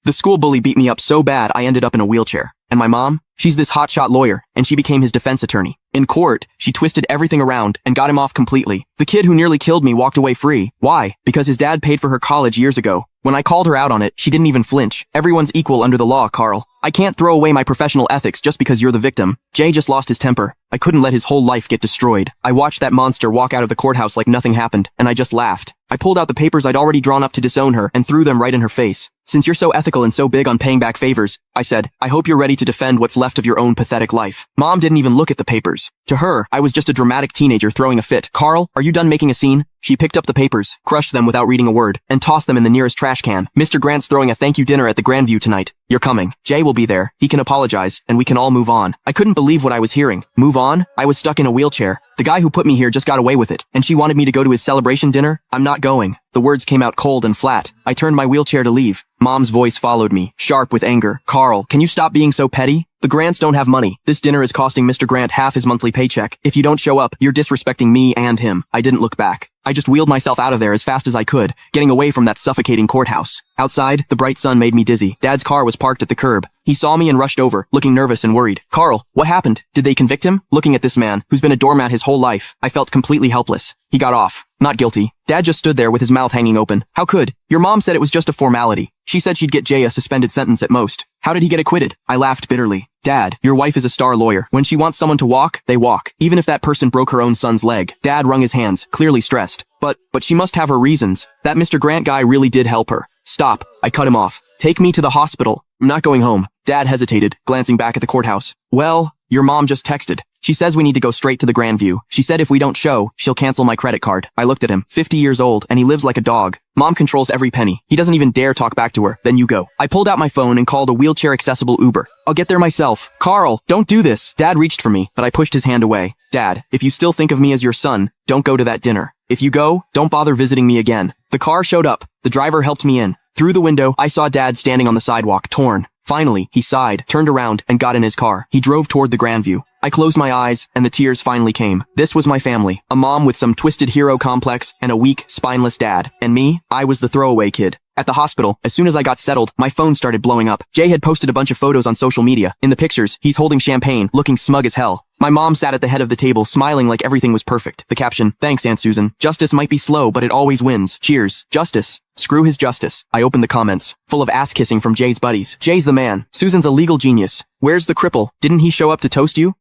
The school bully beat me up so bad I ended up in a wheelchair. And my mom? She's this hotshot lawyer, and she became his defense attorney. In court, she twisted everything around and got him off completely. The kid who nearly killed me walked away free. Why? Because his dad paid for her college years ago. When I called her out on it, she didn't even flinch. Everyone's equal under the law, Carl. I can't throw away my professional ethics just because you're the victim. Jay just lost his temper. I couldn't let his whole life get destroyed. I watched that monster walk out of the courthouse like nothing happened, and I just laughed. I pulled out the papers I'd already drawn up to disown her and threw them right in her face. Since you're so ethical and so big on paying back favors, I said, I hope you're ready to defend what's left of your own pathetic life. Mom didn't even look at the papers. To her, I was just a dramatic teenager throwing a fit. Carl, are you done making a scene? She picked up the papers, crushed them without reading a word, and tossed them in the nearest trash can. Mr. Grant's throwing a thank you dinner at the Grandview tonight. You're coming. Jay will be there. He can apologize, and we can all move on. I couldn't believe what I was hearing. Move on? I was stuck in a wheelchair. The guy who put me here just got away with it, and she wanted me to go to his celebration dinner? I'm not going. The words came out cold and flat. I turned my wheelchair to leave. Mom's voice followed me, sharp with anger. Carl, can you stop being so petty? The Grants don't have money. This dinner is costing Mr. Grant half his monthly paycheck. If you don't show up, you're disrespecting me and him. I didn't look back. I just wheeled myself out of there as fast as I could, getting away from that suffocating courthouse. Outside, the bright sun made me dizzy. Dad's car was parked at the curb. He saw me and rushed over, looking nervous and worried. Carl, what happened? Did they convict him? Looking at this man, who's been a doormat his whole life, I felt completely helpless. He got off. Not guilty. Dad just stood there with his mouth hanging open. How could? Your mom said it was just a formality. She said she'd get Jay a suspended sentence at most. How did he get acquitted? I laughed bitterly. Dad, your wife is a star lawyer. When she wants someone to walk, they walk. Even if that person broke her own son's leg. Dad wrung his hands, clearly stressed. But she must have her reasons. That Mr. Grant guy really did help her. Stop. I cut him off. Take me to the hospital. I'm not going home. Dad hesitated, glancing back at the courthouse. Well, your mom just texted. She says we need to go straight to the Grandview. She said if we don't show, she'll cancel my credit card. I looked at him, 50 years old, and he lives like a dog. Mom controls every penny. He doesn't even dare talk back to her. Then you go. I pulled out my phone and called a wheelchair-accessible Uber. I'll get there myself. Carl, don't do this. Dad reached for me, but I pushed his hand away. Dad, if you still think of me as your son, don't go to that dinner. If you go, don't bother visiting me again. The car showed up. The driver helped me in. Through the window, I saw Dad standing on the sidewalk, torn. Finally, he sighed, turned around, and got in his car. He drove toward the Grandview. I closed my eyes, and the tears finally came. This was my family. A mom with some twisted hero complex, and a weak, spineless dad. And me, I was the throwaway kid. At the hospital, as soon as I got settled, my phone started blowing up. Jay had posted a bunch of photos on social media. In the pictures, he's holding champagne, looking smug as hell. My mom sat at the head of the table, smiling like everything was perfect. The caption, thanks, Aunt Susan. Justice might be slow, but it always wins. Cheers. Justice. Screw his justice. I opened the comments, full of ass-kissing from Jay's buddies. Jay's the man. Susan's a legal genius. Where's the cripple? Didn't he show up to toast you?